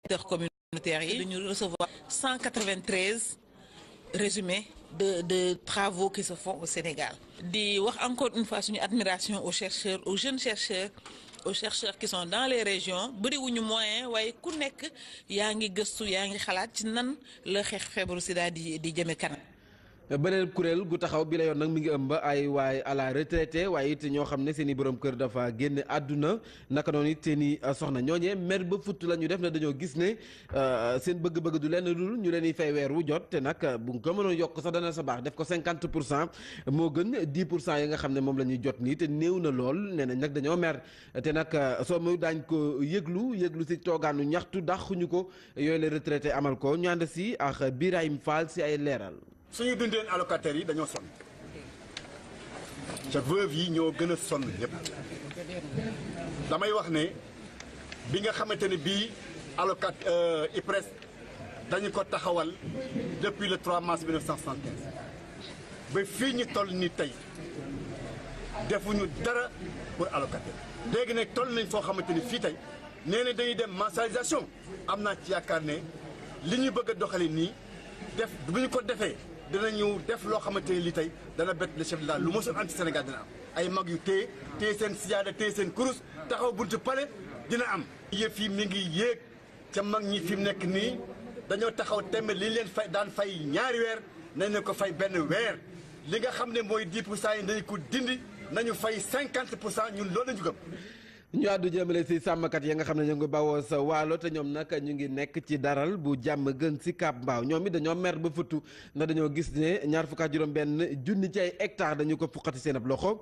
acteurs communautaires yi dañu recevoir 193 résumés de travaux qui se font au Sénégal. di wax encore une fois suñu admiration aux chercheurs, aux jeunes chercheurs, aux chercheurs qui sont dans les régions bëriwuñu moyen waaye ku nekk yaa ngi gëstu yaa ngi xalaat ci nan la xeex feebaru sida di jëme kanam. beneen kuréel gu taxaw bi la yoon nag mi ngi ëmb ay waay à la retraité waaye it ñoo xam ne seen i borom kër dafa génn àdduna naka noonu it seen i soxna ñooñee mer ba futt la ñu def ne dañoo gis ne seen bëgg-bëgg du lenn dul ñu leen di fay weer wu jot te nag bu ko mënoon yokk sax dana sa baax def ko 50% moo gën 10% yi nga xam ne moom la ñuy jot nii te néew na lool nee nañ nag dañoo mer te nag soo muy daañ ko yëglu si toogaanu ñaxtu dàquñu ko yooyu la retraité amal ko ñu ànd si ak Birahim Fall si ay leeral. suñu dundeen allocataires yi dañoo sonn ca veuve yi ñoo gën a sonn ñëpp damay wax ne bi nga xamante ne bii IPRES dañu ko taxawal depuis le 3 mars 1975 ba fii ñu toll ni tey defuñu dara pour allocataire léegi nag toll nañ foo xamante ni fii tey nee na dañuy dem mensualisation am naa ci yaakaar ne li ñu bëgg a doxale nii def bu ñu ko defee dinañu def loo xamante ni lii tey dana bett le chef de l'État lu mosul am ci Sénégal dina am ay mag yu téye seen sijaada téye seen kurus taxaw buntu pale dina am. yëf yi mi ngi yéeg ca mag ñi fi mu nekk nii dañoo taxaw tembe li leen fay daan fay ñaari weer nañ ne ko fay benn weer li nga xam ne mooy 10% yi nañu ko dindi nañu fay 50% ñun loolu la ñu gëm. ñu àddu jëmale si sàmmkat ya nga xam ne ñu ngi bawoo sa waalo te ñoom nag ñu ngi nekk ci daral bu jàmm gën si Cap Mbaaw ñoom it dañoo mer ba futtu na dañoo gis ne ñaar fukk ak juróom-benn junni ci ay hectares dañu ko fuqati seen ab loxo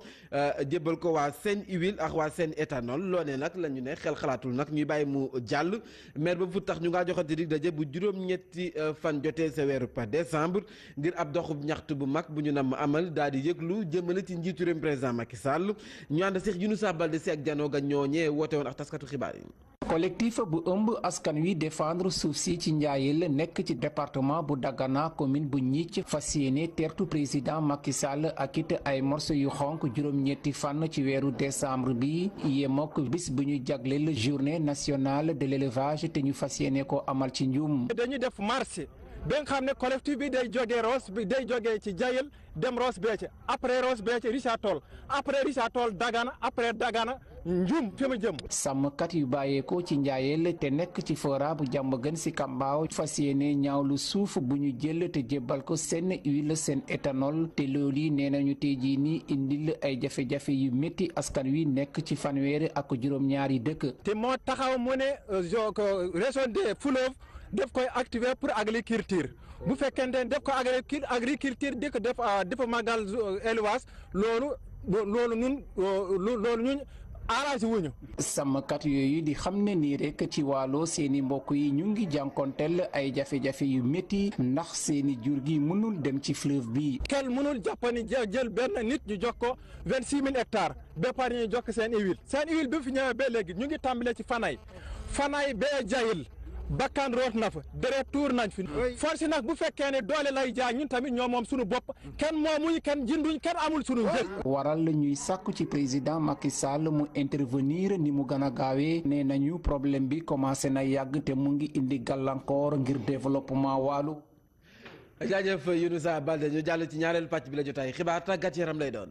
jébbal ko waa seen huile ak waa seen éthanol loolee nag la ñu ne xel xalaatul nag ñuy bàyyi mu jàll mer ba fut tax ñu ngaa joxati dig daje bu juróom-ñetti fan jotee sa weeru pa décembre ngir ab doxub ñaxtu bu mag bu ñu nam amal daal di yëglu jëmale ci njiitu réew président Macky Sall ñu ànd Cheikh Younoussa Baldé si ak janoo ga ñooñee woote woon ak taskatu xibaar yi. collectif bu ëmb askan wi défendre suuf si ci Njaayel nekk ci département bu Dagana commune bu Ñicc fas yéene tertu président Macky Sall ak it ay morceau yu xonk juróom-ñetti fan ci weeru décembre bi yemook bis bu ñu jagleel journée nationale de l'élevage te ñu fas yéene ko amal ci Ndioum. dañu def marché ba nga xam ne collectif bi day jógee Ross bi day jógee ci Jayel dem Ross Béthio après Ross Béthio Richard Toll après Richard Toll Dagana après Dagana Ndioum fi ma jëm. sàmmkat yu bàyyeekoo ci Njaayel te nekk ci fora bu jàmm gën si Kambaaw fas yéene ñaawlu suuf bu ñu jël te jébbal ko seen huile seen éthanol te loolu yi nee nañu tey jii nii indil ay jafe-jafe yu métti askan wi nekk ci fanweeri ak juróom-ñaari dëkk. te moo taxaw mu ne région de Fleuve def koy activer pour agriculture bu fekkente ne def ko agriculture dëkk def magal élevage loolu ñun arrangé wuñu. sàmmkat yooyu di xam ne nii rek ci wàllo seeni mbokk yi ñu ngi jànkonteel ay jafe-jafe yu métti ndax seeni jur gi mënul dem ci fleuve bi. kenn mënul jàppani jël benn nit ñu jox ko 26000 hectares ba pare ñu jox ko seen huile bi fi ñëwee ba léegi ñu ngi tàmbalee ci fanay bee Jayel bakkan root na fa deret tuur nañ fi force nag bu fekkee ne doole lay jaay ñun tamit ñoo moom suñu bopp kenn moomuñ kenn jënduñ kenn amul suñu njëg. waral ñuy sàkku ci président Macky Sall mu intervenir ni mu gën a gaawee nee nañu problème bi commencé na yàgg te mu ngi indi gàllankoor ngir développement wàllu. jaajëf Younoussa Baldé ñu jàll ci ñaareelu pàcc bi la jotaay xibaar tàggat yaram lay doon.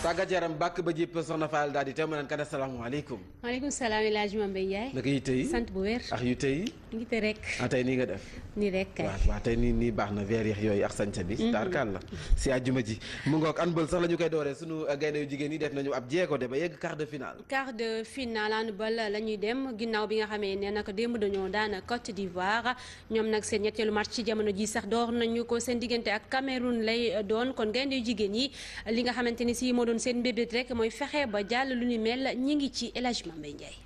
tàggat yaram bàkk ba jépp soxna Fall daal di teew ma naan kan asalaamaaleykum. maaleykum salaam El Hadj Mame Ndiaye. naka yi tey sant bu wér. ak yu tey. ngi te rek. tey nii nga def. nii rek kay. waaw tey nii baax na veer yeex yooyu ak sañca bi. tarkal la si àjjuma ji. mu ngoog handball sax la ñu koy dooree sunu gaynde yu jigéen yi def nañu ab jéego de ba yegg quart de finale. quart de finale handball la ñuy dem ginnaaw bi nga xamee ne nag démb dañoo daan Côte d'Ivoire ñoom nag seen ñetteelu match ci jamono ji sax door nañu ko seen diggante ak Cameroun lay doon kon gaynde yu jigéen yi li nga xamante ni si moo doon seen mbébét rek mooy fexe ba jàll lu ni mel ñi ngi ci El Hadj Mame Ndiaye.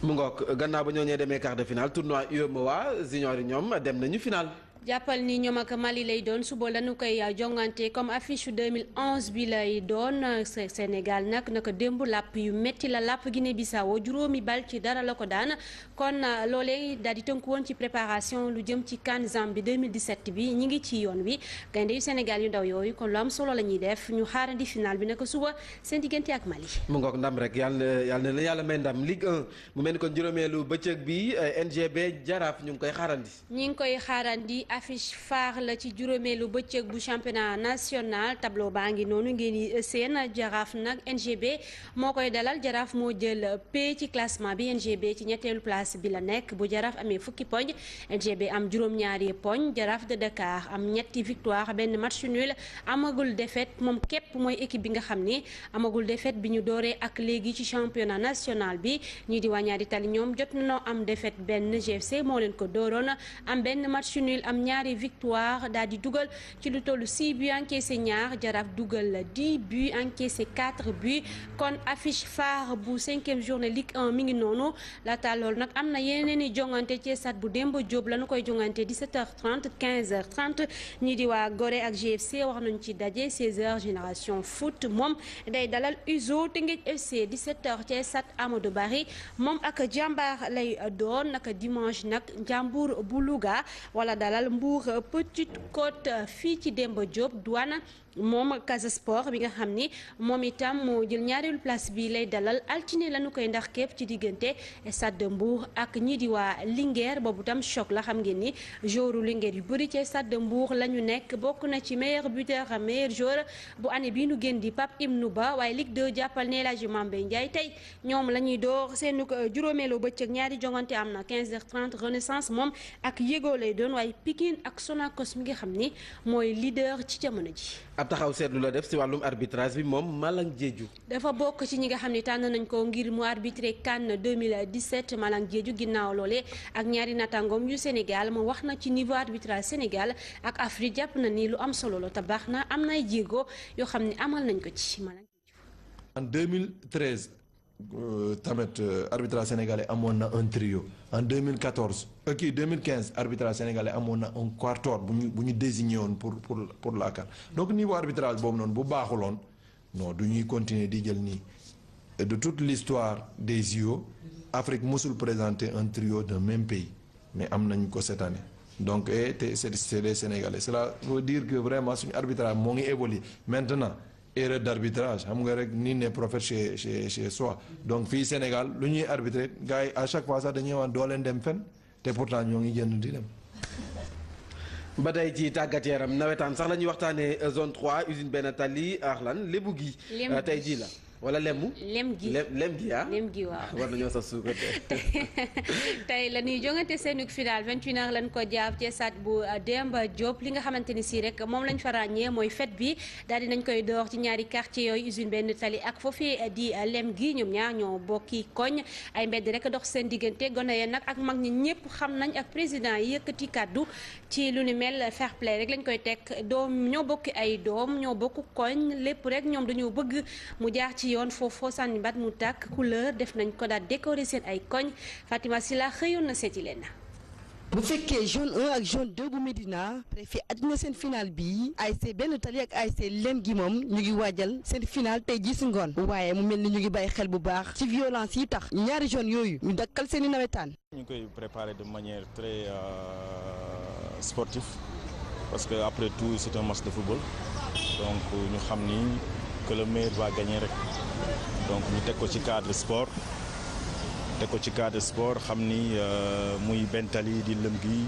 mu ngoog gannaaw ba ñoo ñee demee quart de finale tournoi UEMOA junior yi ñoom dem nañu finale. jàppal ni ñoom ak Mali lay doon suba lañu koy jongante comme affiche 2011 bi lay doon Sénégal naka démb làpp yu métti la làpp Guinée-Bissau juróomi bal ci dara la ko daan kon loolee daal di tënku woon ci préparation lu jëm ci CAN Zambie 2017 bi ñi ngi ci yoon wi gaynde yu Sénégal yu ndaw yooyu kon lu am solo la ñuy def ñu xaarandi final bi naka suba seen diggante ak Mali. mu ngoog ndam rek yàlla may ndam Ligue 1 mu mel ni kon juróomeelu bëccëg bi NGB Jaraaf ñu ngi koy xaarandi. ñi ngi koy xaarandi affiche phare la ci juróomeelu bëccëg bu championnat national tableau baa ngi noonu ngeen di seen Jaraaf nag NGB moo koy dalal Jaraaf moo jël P ci classement bi NGB ci ñetteelu place bi la nekk bu Jaraaf amee fukki poñ NGB am juróom-ñaari poñ Jaraaf de Dakar am ñetti victoire benn match nul amagul défaite moom képp mooy équipe bi nga xam ni amagul défaite bi ñu dooree ak léegi ci championnat national bi ñii di waa ñaari tali ñoom jot nañoo am défaite benn GFC moo leen ko dooroon am benn match nul am ñaari victoire daal di dugal ci lu tollu 6 buts encaissé ñaar Jaraaf dugal 10 buts encaissé 4 buts kon affiche phare bu 5e journée Ligue 1 mi ngi noonu laata loolu nag am na yeneen i jongante ci stade bu Demba Diop lañu koy jongante 17h30 15h30 ñii di waa Gorée ak GFC wax nañu ci daje 16h Génération Foot moom day dalal USO Teungueth FC 17h ci stade Amadou Barry moom ak Jàmbaar lay doon naka dimanche nag Njàmbur bu Louga wala dalal Mbour Petite Côte fii ci Demba Diop Douane moom Casa Sport bi nga xam ni moom itam moo jël ñaareelu place bi lay dalal altine lañu koy ndax képp ci diggante stade de Mbour ak ñii di waa Linguère boobu tam choc la xam ngeen ni joueur Linguère yu bëri ci stade de Mbour la ñu nekk bokk na ci meilleur buteur meilleur joueur bu année bii nu génn di Pape Ibnou Ba waaye Ligue 2 jàppal ne El Hadji Mambey Ndiaye tey ñoom la ñuy door seen juróomeelu bëccëg ñaari jongante am na 15h30 Renaissance moom ak Yégo lay doon waaye Pikine ak Sonacos mi nga xam ni mooy leader ci jamono ji. ab taxaw seetlu la def ci wàllum arbitrage bi moom Malang Diédhiou dafa bokk ci ñi nga xam ne tànn nañ ko ngir mu arbitré CAN 2017 Malang Diédhiou ginnaaw loole ak ñaari natangoom yu Sénégal mu wax na ci niveau arbitrage Sénégal ak Afrique jàpp na ni lu am solo la te baax na am nay jéego yoo xam ne amal nañ ko ci Malang Diédhiou. En 2013 tamit arbitrage sénégalais amoon na un trio en 2015 arbitrage sénégalais amoon na un quatuor bu ñu désigné woon pour la CAN donc niveau arbitrage boobu noonu bu baaxuloon non du ñuy continuer di jël nii de toute l'histoire des JO Afrique mosul présenter un trio d'un même pays mais am nañ ko cette année donc c'est des Sénégalais cela veut dire que vraiment suñu arbitrage moo ngi évoluer maintenant erreur d'arbitrage xam nga rek ni ne prophète chez soi donc fii Sénégal lu ñuy arbitrer gars yi à chaque fois sax dañuy wax doo leen dem fen te pourtant ñoo ngi jënd di dem. ba tey ci tàggat yaram nawetaan sax la ñuy waxtaanee zone 3 usine benn tali Arlan lébu gi. tey jii la. wala lem gi ah lem gi waaw war nañoo sax suukar tey la ñuy jongante seenug final 21h lañ ko jaab ci stade bu Demba Diop li nga xamante ni si rek moom lañ fa ràññee mooy fête bi daal di nañ koy door ci ñaari quartier yooyu usine benn tali ak foofee di lem gi ñoom ñaar ñoo bokki koñ ay mbedd rek dox seen diggante gone ya nag ak mag ñi ñëpp xam nañ ak président yi yëkkati kàddu ci lu ni mel fair play rek lañ koy teg doom ñoo bokki ay doom ñoo bokk koñ lépp rek ñoom dañoo bëgg mu jaar ci yoon foofu sànni bat mu tàkk couleur def nañ ko daal décorer seen ay koñ Fatima Sila xëyoon na seeti leen. bu fekkee jaune 1 ak jaune 2 bu Médina préfet àddina seen final bi ASC benn tali ak ASC lem gi moom ñu ngi waajal seen final tey jii si ngoon waaye mu mel ni ñu ngi bàyyi xel bu baax ci violence yi tax ñaari jaune yooyu ñu dakkal seen i nawetaan. ñu ngi koy préparer de manière très sportive parce que après tout c'est un match de football donc ñu xam ni que le meilleur va gagner rek donc ñu teg ko ci cadre sport xam ni muy Bentali di lëm gi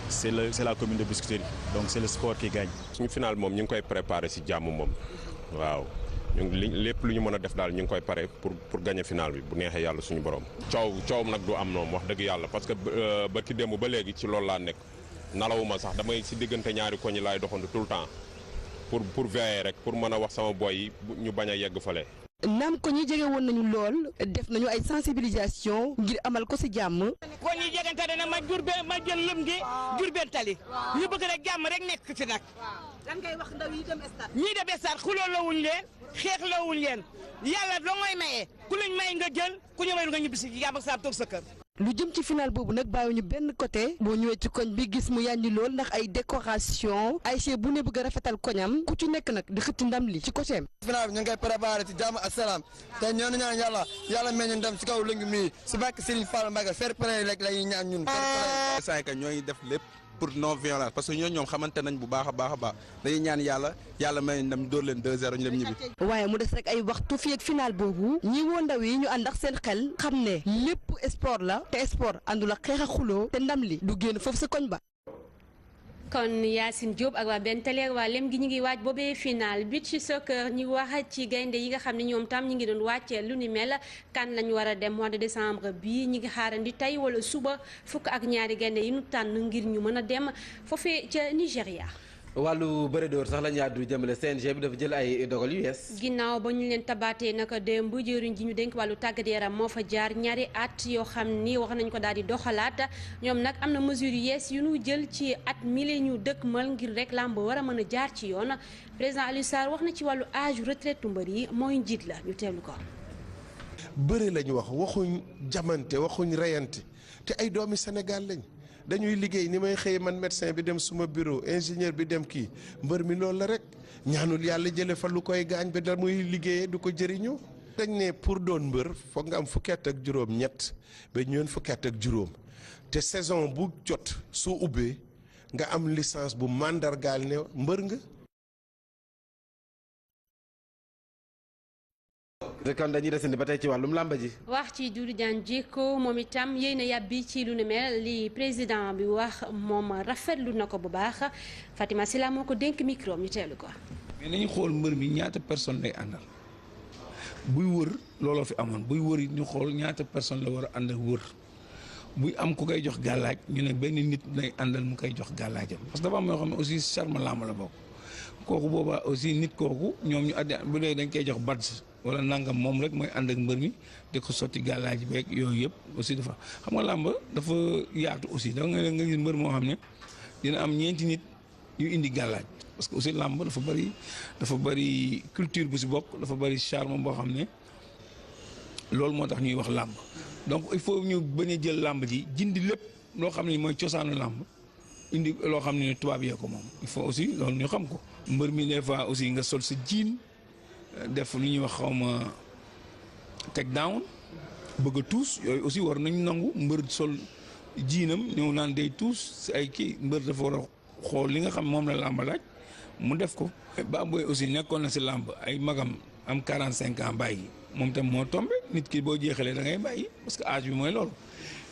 c'est la commune de Biscuiterie donc c'est le sport qui gagne. suñu final moom ñu ngi koy préparer ci jàmm moom waaw lépp lu ñu mën a def daal ñu ngi koy pare pour gagner final bi bu neexee yàlla suñu borom. coow nag du am noonu wax dëgg yàlla parce que ba ki démb ba léegi ci loolu laa nekk nalawuma sax damay ci diggante ñaari koñ yi laay doxantu tout le temps. pour veiller rek pour mën a wax sama boy yi ñu bañ a yegg fale. naam ko ñi jege woon nañu lool def nañu ay sensibilisation ngir amal ko ci jàmm. ko ñi jegante dana ma jël lëm gi Diourbel tali ñu bëgg rek jàmm rek nekk ci nag. lan ngay wax ndaw yi dem stade. ñii dem stade xuloo lawuñ leen xeex lawuñ leen yàlla doo ngay maye ku luñ may nga jël ku ñu mayul nga ñibbi si jàmm ak saa toog sa kër. lu jëm ci final boobu nag bàyyiwuñu benn côté boo ñëwee ci koñ bi gis mu yànji lool ndax ay décoration ASC bu ne bëgg a rafetal koñam ku ci nekk nag di xëcc ndam li ci côté final bi ñu ngi koy préparé ci jàmm ak salaam te ñoo ñaan yàlla may ñu ndam ci kaw lëng mi si bàkk Serigne Fall Mbacké fair play rek la ñuy ñaan ñun saa ka ñooy def lépp pour non violence parce que ñoom xamante nañ bu baax a baax dañuy ñaan yàlla may ndam dóor leen 2-0 ñu dem ñibbi. waaye mu des rek ay waxtu fii ak final boobu ñi woo ndaw yi ñu ànd ak seen xel xam ne lépp sport la te sport àndul ak xeex ak xuloo te ndam li du génn foofu sa koñ ba. kon Yacine Diop ak waa benn télé waa lem gi ñu ngi waaj boobee final beach soccer ñu wax ci gaynde yi nga xam ne ñoom tam ñu ngi doon wàcce lu ni mel kan lañu war a dem mois de décembre bi ñi ngi xaarandi tey wala suba fukk ak ñaari gaynde yi ñu tànn ngir ñu mën a dem foofee ca Nigéria. wàllu bëre door sax la ñu àddu jëmale CNG bi dafa jël ay dogal yu yees. ginnaaw ba ñu leen tabaatee naka démb jëriñ ji ñu dénk wàllu tàggat yaram moo fa jaar ñaari at yoo xam ni wax nañ ko daal di doxalaat ñoom nag am na mesure yu yees yu ñu jël ci at mille ñu dëkkmal ngir rek làmb war a mën a jaar ci yoon président Aliou Sarr wax na ci wàllu âge retraite mbër yi mooy njiit la ñu teewlu ko. bëre lañu waxuñ jamante waxuñ reyante te ay doomi Sénégal lañ. dañuy liggéey ni may xëy man médecin bi dem suma bureau ingénieur bi dem kii mbër mi loolu la rek ñaanul yàlla jële fa lu koy gaañ ba da muy liggéeyee du ko jëriñoo. dañ ne pour doon mbër foog nga am fukki at ak juróom ñett ba ñoon fukki at ak juróom te saison bu jot soo ubbee nga am licence bu màndargaal ne mbër nga. kon dañuy desandi ba tey ci wàllum làmba ji. wax ci Doudou Diagne Diécko moom itam yéy na yàbbi ci lu ne mel li président bi wax moom rafetlu na ko bu baax Fatima Sila moo ko dénk micro ñu teelu ko. mais nañu xool mbër mi ñaata personne lay àndal buy wër looloo fi amoon buy wër it ñu xool ñaata personne la war a àndal wër buy am ku koy jox gàllaaj ñu ne benn nit lay àndal mu koy jox gàllaajam parce que dafa am yoo xam ne aussi charme làmb la bokk kooku boobaa aussi nit kooku ñoom ñu addi bu dee dañ koy jox badge wala nangam moom rek mooy ànd ak mbër mi di ko sotti gàllaaj beeg yooyu yëpp aussi dafa xam nga làmb dafa yaatu aussi da nga gis mbër moo xam ne dina am ñeenti nit yu indi gàllaaj parce que aussi làmb dafa bëri culture bu si bokk dafa bëri charme boo xam ne loolu moo tax ñuy wax làmb donc il faut ñu bañ a jël làmb ji jindi lépp loo xam ne mooy cosaanu làmb indi loo xam ne tubaab yee ko moom il faut aussi loolu ñu xam ko mbër mi des fois aussi nga sol sa jiin def lu ñuy wax xawma teg down bëgg a tuus yooyu aussi war nañu nangu mbër sol jiinam ñëw naan day tuus si ay kii mbër dafa war a xool li nga xam moom la làmb laaj mu def ko. Baboy aussi nekkoon na si làmb ay magam am 45 ans bàyyi moom tam moo tombé nit ki boo jeexalee da ngay bàyyi parce que âge bi mooy loolu.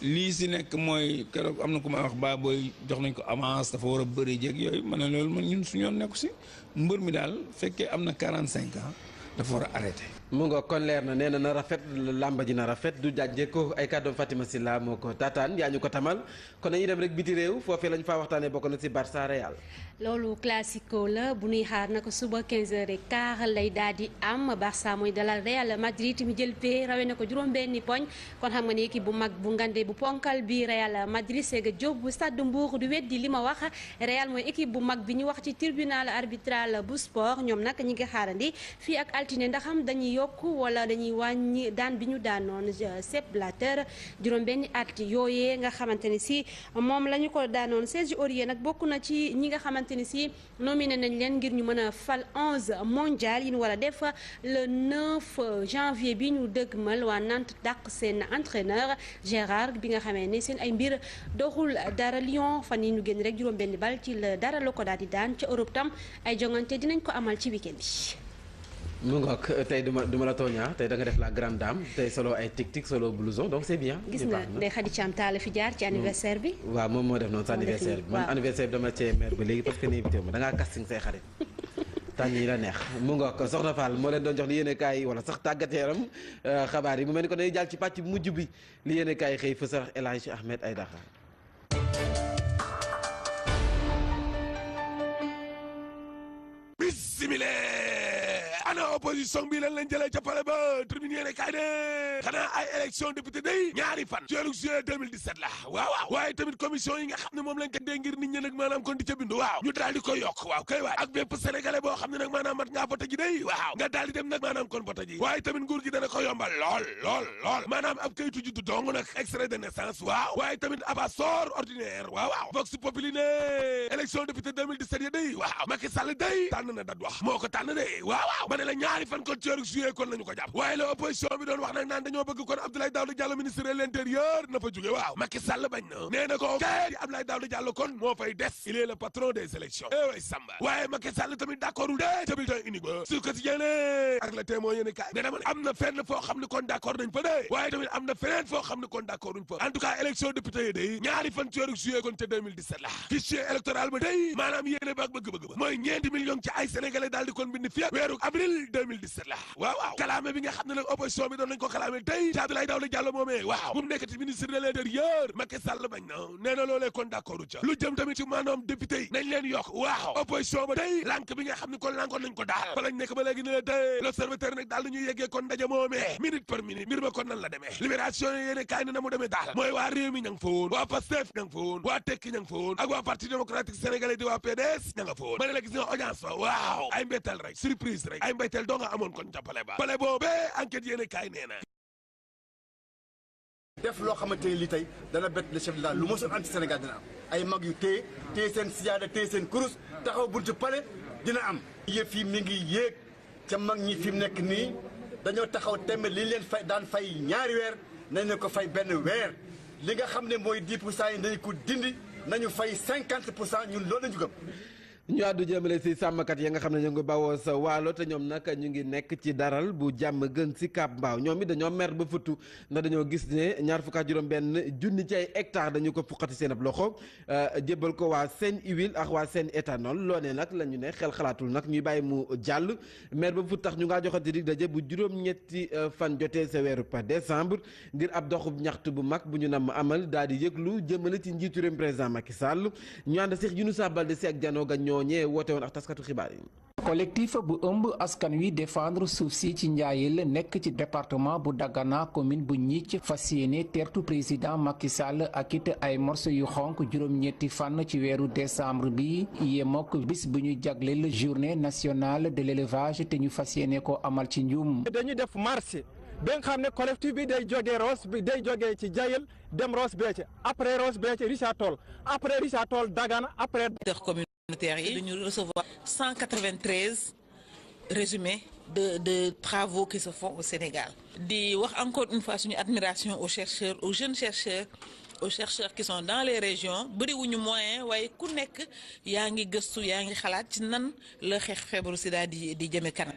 lii si nekk mooy keroog am na ku may wax Baboy jox nañ ko avance dafa war a bëri jéeg yooyu ma ne loolu man ñun su ñoon nekku si mbër mi daal fekkee am na 45 ans dafa war a arrêté. mu nga kon leer na nee na rafet làmba ji na rafet du jàjje ko ay kàddoom Fatima Silla moo ko taataan yaa ñu ko tamal kon dañuy dem rek biti réew foofee lañ faa waxtaanee bokk na si Barça Real. loolu classico la bu ñuy xaar naka suba 15h15 lay daal di am Barça mooy dalal Real Madrid mi jël pee rawee na ko juróom-benni poñ kon xam nga ne équipe bu mag bu ngande bu ponkal bi Real Madrid Sega Diop bu Stade Mbour du weddi li ma wax Real mooy équipe bu mag bi ñu wax ci tribunal arbitral bu sport ñoom nag ñi ngi xaarandi fii ak altine ndax xam dañuy yokk wala dañuy wàññi daan bi ñu daanoon Sepp Blatter juróom-benni at yooyee nga xamante ni si moom la ñu ko daanoon Serge Aurier nag bokk na ci ñi nga xamante ni si nominé nañ leen ngir ñu mën a fal 11 mondial yi ñu war a def le 9 janvier bi ñu dëgmal waa Nantes dàq seen entraîneur Gérard bi nga xamee ni seen ay mbir doxul dara Lyon fan yi ñu génn rek juróom-benni bal ci la dara la ko daal di daan ca Europe tam ay jongante dinañ ko amal ci week-end bi. mu ngoog tey duma la tooñaa tey da nga def la grande dame tey solo ay tic-tic solo blouson donc c'est bien. gis nga Ndeye Khady Thiam taala fi jaar ci anniversaire bi. waaw moom moo def noonu sa anniversaire bi man anniversaire bi dama cee mer ba léegi parce que nii invité ma da ngaa casting say xarit tànn yi la neex mu ngoog Soxna Fall moo leen doon jox li yéene kaay wala sax tàggat yaram xabaar yi mu mel ni ko dañuy jàll ci pàcc mujj bi li yéene kaay xëy fa sarax El Hadji Ahmed Aïdara. ana opposition bi lan lañ jëlee ca pale ba tribune yéene kaay ne xanaa ay élection député day ñaari fan ci weeru juillet 2017 la waaw waaye tamit commission yi nga xam ne moom lañ ko dee ngir nit ñi nag maanaam kon di ca bindu waaw ñu daal di koy yokk waaw kay waay ak bépp sénégalais boo xam ne nag maanaam mat ngaa vote ji day waaw nga daal di dem nag maanaam kon vote ji waaye tamit nguur gi dana ko yombal lool maanaam ab kayitu juddu dong nag extrait de naissance waaw waaye tamit ab passeport ordinaire waaw vox populi ne élection député 2017 ya day waaw Macky Sall day tànn na dat wax moo ko tànn de waaw ma ne la ñaari fan kon ci weeru juillet kon lañu ko jàpp waaye la opposition bi doon wax nag naan dañoo bëgg kon Abdoulaye Daouda Diallo ministre de l'intérieur na fa jóge waaw Macky Sall bañ na nee na ko kay Abdoulaye Daouda Diallo kon moo fay des il est le patron des élections way Samba waaye Macky Sall tamit d'accordul de ca bulletin unique ba su quotidien ak la témoin yéene kaay ne dama ne am na fenn foo xam ne kon d'accord nañ fa de waaye tamit am na feneen foo xam ne kon d'accorduñ fa en tout cas élection député yi day ñaari fan ci weeru juillet kon ca 2017 la fichier électoral ba day maanaam yéene ba ak bëgg-bëgg ba mooy ñeenti millions ci ay sénégalais daal di kon bind fi weeru avril 2017 la waaw kalaame bi nga xam ne nag opposition bi doon nañ ko kalaame tey ci Abdoulaye Daouda Diallo moomee waaw bu mu nekk ci ministre de l'intérieur Macky Sall bañ na nee na loolee kon d'accordu ca lu jëm tamit ci maanaam député yi nañ leen yokk waaw opposition ba tey lànk bi nga xam ne kon lànkoon nañ ko daal fa lañ nekk ba léegi ne la tey l'observateur nag daal dañuy yeggee kon ndaje moomee minute par minute mbir ma kon nan la demee libération yéene kaay ne na mu demee daal mooy waa réew mi ña nga fa woon waa Pastef ña nga fa woon waa Tekki ña nga fa woon ak waa parti démocratique sénégalais di waa PDS ña nga fa woon ma ne la gis nga audience fa waaw ay mbettel rek surprise rek ay mbettel doo nga amoon kon ca pale ba pale boobee enquête yéene kaay nee na def loo xamante ni li tey dana bett le chef de l'État lu mosul anti Sénégal dina am ay mag yu téye seen siyaada téye seen kurus taxaw buntu pale dina am yëf yi mi ngi yéeg ca mag ñi fi mu nekk nii dañoo taxaw tembe li leen fay daan fay ñaari weer nañ ne ko fay benn weer li nga xam ne mooy 10% yi nañu ko dindi nañu fay 50% ñun loolu lañu gëm. ñu àddu jëmale si sàmmkat yi nga xam ne ñu ngi bawoo sa waalo te ñoom nag ñu ngi nekk ci daral bu jàmm gën si Cap Mbaaw ñoom it dañoo mer ba futtu na dañoo gis ne ñaar fukk ak juróom-benn junni ci ay hectares dañu ko fuqati seen ab loxo jébbal ko waa seen huile ak waa seen éthanol loone nag la ñu ne xel xalaatul nag ñuy bàyyi mu jàll mer ba fut tax ñu ngaa joxati dig daje bu juróom-ñetti fan jotee sa weeru pa décembre ngir ab doxub ñaxtu bu mag bu ñu nam amal daal di yëglu jëmale ci njiitu réew président Macky Sall ñu ànd Cheikh Younoussa Baldé si ak janoo ga ñee woote woon ak taskatu xibaar yi. collectif bu ëmb askan wi défendre suuf si ci njaayel nekk ci département bu Dagana commune bu Gnithie fas yéene teertu président Macky Sall ak it ay morceau yu xonk juróom-ñetti fan ci weeru décembre bi yemook bis bu ñu jagleel journée nationale de l'élevage te ñu fas yéene ko amal ci Ndioum. dañuy def marché ba nga xam ne collectif bi day jógee Ross bi day jógee ci Jayel dem Ross Béthio après Ross Béthio Richard Toll après Richard Toll Dagana après. communautaires yi dañu recevoir 193 résumés de travaux qui se font au Sénégal di wax encore une fois suñu admiration aux chercheurs aux jeunes chercheurs aux chercheurs qui sont dans les régions bëriwuñu moyen waaye ku nekk yaa ngi gëstu yaa ngi xalaat ci nan la xeex feebaru sida di jëme kanam.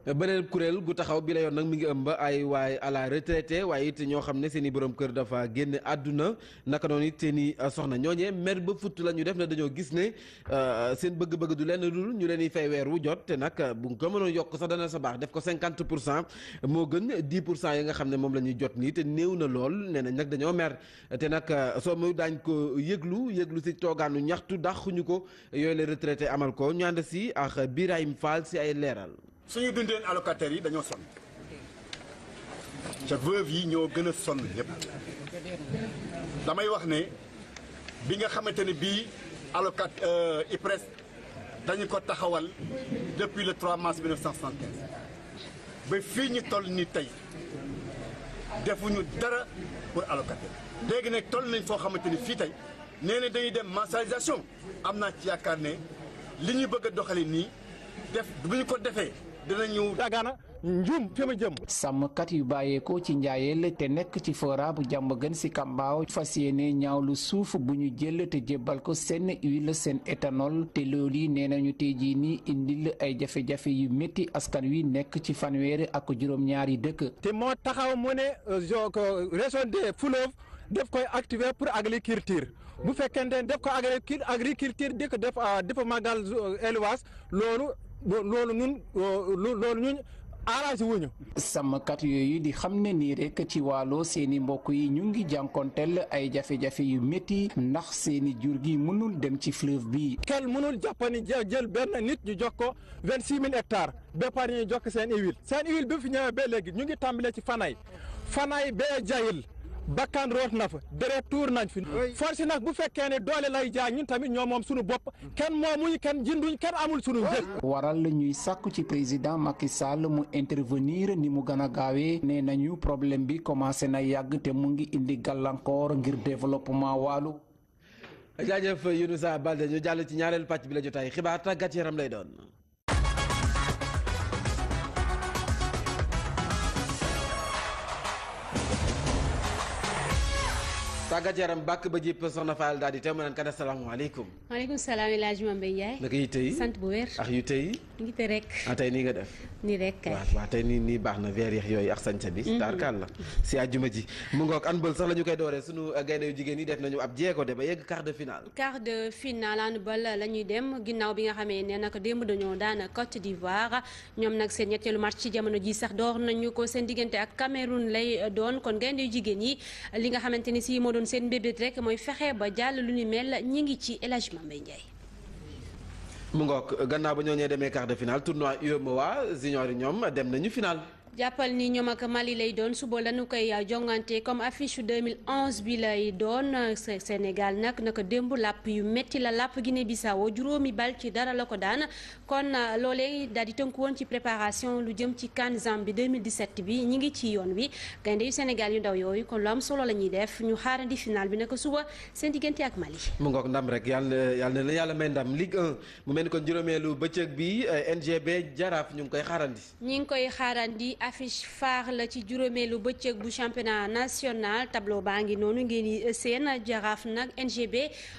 beneen kuréel gu taxaw bi la yoon nag mi ngi ëmb ay waay à la retraité waaye it ñoo xam ne seen i borom kër dafa génn àdduna naka noonu it seen i soxna ñooñee mer ba futt la ñu def ne dañoo gis ne seen bëgg-bëgg du lenn dul ñu leen di fay weer wu jot te nag bu ko mënoon yokk sax dana sa baax def ko 50% moo gën 10% yi nga xam ne moom la ñuy jot nii te néew na lool nee nañ nag dañoo mer te nag soo muy daañ ko yëglu si toogaanu ñaxtu dàquñu ko yooyu la retraité amal ko ñu ànd si ak Birahim Fall si ay leeral. suñu dundeen allocataires yi dañoo sonn ca veuve yi ñoo gën a sonn ñëpp damay wax ne bi nga xamante ne bii IPRES dañu ko taxawal depuis le 3 mars 1975 ba fii ñu toll ni tey defuñu dara pour allocataire léegi nag toll nañ foo xamante ni fii tey nee na dañuy dem mensualisation am naa ci yaakaar ne li ñu bëgg a doxale nii def bu ñu ko defee dinañu Dagana Ndioum fi ma jëm. sàmmkat yu bàyyeekoo ci njaayel te nekk ci fora bu jàmm gën si Kambaaw fas yéene ñaawlu suuf bu ñu jël te jébbal ko seen huile seen éthanol te loolu yi nee nañu tey jii nii indil ay jafe-jafe yu métti askan wi nekk ci fanweeri ak juróom-ñaari dëkk. te moo taxaw mu ne région des fleuves def koy activer pour agriculture bu fekkente ne def ko agriculture dëkk def magal élevage loolu ñun arrangé wuñu. sàmmkat yooyu di xam ne nii rek ci wàllo seeni mbokk yi ñu ngi jànkonteel ay jafe-jafe yu métti ndax seeni jur gi mënul dem ci fleuve bi. kenn mënul jàppani jël benn nit ñu jox ko 26 000 hectares ba pare ñu jox ko seen huile bi fi ñëwee ba léegi ñu ngi tàmbalee ci fanay bee jayil bakkan root na fa deret tuur nañ fi force nag bu fekkee ne doole lay jaay ñun tamit ñoo moom suñu bopp kenn moomuñ kenn jënduñ kenn amul suñu njëg. waral ñuy sàkku ci président Macky Sall mu intervenir ni mu gën a gaawee nee nañu problème bi commencé na yàgg te mu ngi indi gàllankoor ngir développement Waalo. jaajëf Younousa Baldé ñu jàll ci ñaareelu pàcc bi la jotaay xibaar tàggat yaram lay doon. tàggat yaram bàkk ba jip soxna Fall daal di teew ma naan kan asalaamaaleykum. maaleykum salaam El Hadj Mame Ndiaye. naka yi tey sant bu wér. ak yu tey. ngi te rek. tey nii nga def. nii rek kay. waaw tey nii baax na veer yooyu ak sañca bi. tarkal la si àjjuma ji mu ngoog handball sax la ñu koy dooree sunu gaynde yu jigéen yi def nañu ab jéego de ba yegg quart de finale. quart de finale handball la ñuy dem ginnaaw bi nga xamee ne nag démb dañoo daan Côte d'Ivoire ñoom nag seen ñetteelu match ci jamono ji sax door nañu ko seen diggante ak Cameroun lay doon kon gaynde yu jigéen yi li nga xamante ni si moo doon seen mbébét rek mooy fexe ba jàll lu ni mel ñi ngi ci El Hadj Mame Ndiaye. mu ngoog gannaaw ba ñoo ñee demee quart de finale tournoi UEMOA junior yi ñoom dem nañu finale. jàppal ni ñoom ak Mali lay doon suba lañu koy jongante comme affiche 2011 bi lay doon Sénégal nag naka démb làpp yu métti la làpp Guinée Bissau juróomi bal ci dara la ko daan kon loolee daal di tënku woon ci préparation lu jëm ci CAN Zambie 2017 bi ñi ngi ci yoon wi gaynde yu Sénégal yu ndaw yooyu kon lu am solo la ñuy def ñu xaarandi final bi naka suba seen diggante ak Mali. mu ngoog ndam rek yàlla may ndam Ligue 1 mu mel ni kon juróomeelu bëccëg bi NGB Jaraaf ñu ngi koy xaarandi. ñi ngi koy xaarandi. affiche phare la ci juróomeelu bëccëg bu championnat national tableau baa ngi noonu ngeen di seen Jaraaf nag NGB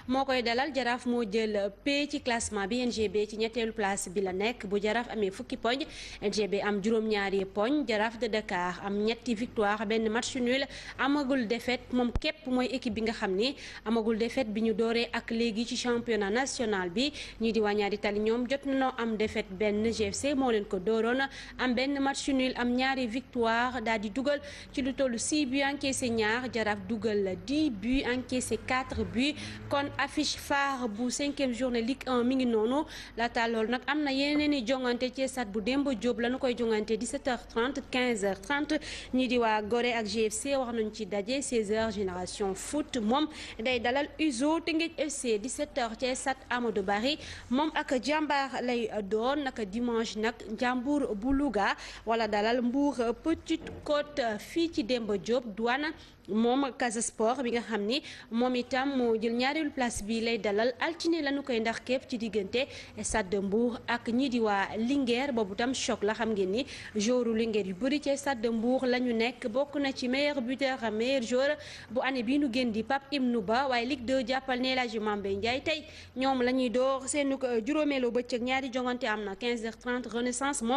moo koy dalal Jaraaf moo jël P ci classement bi NGB ci ñetteelu place bi la nekk bu Jaraaf amee fukki poñ NGB am juróom-ñaari poñ Jaraaf de Dakar am ñetti victoire benn match nul amagul défaite moom képp mooy équipe bi nga xam ni amagul défaite bi ñu dooree ak léegi ci championnat national bi ñii di waa ñaari tali ñoom jot nañoo am défaite benn GFC moo leen ko dooroon am benn match nul am ñaari victoire daal di dugal ci lu tollu 6 buts encaissé ñaar Jaraaf dugal 10 buts encaissé 4 buts kon affiche phare bu 5e journée Ligue 1 mi ngi noonu laata loolu nag am na yeneen i jongante ci stade bu Demba Diop la ñu koy jongante 17h30 15h30 ñii di waa Gorée ak GFC wax nañu ci daje 16h Génération Foot moom day dalal USO Teungueth FC 17h ci stade Amadou Barry moom ak Jàmbaar lay doon naka dimanche nag Njàmbur bu Louga wala dalal Mbour Petite Côte fii ci Demba Diop Douane moom Casa Sport bi nga xam ni moom itam moo jël ñaareelu place bi lay dalal altine lañu koy ndax képp ci diggante stade de Mbour ak ñii di waa Linguère boobu tam choc la xam ngeen ni joueur Linguère yu bëri ci stade de Mbour la ñu nekk bokk na ci meilleur buteur meilleur joueur bu année bii nu génn di Pape Ibnou Ba waaye Ligue 2 jàppal ne El Hadji Mame Ndiaye tey ñoom la ñuy door seen juróomeelu bëccëg ñaari jongante am na 15h30 Renaissance moom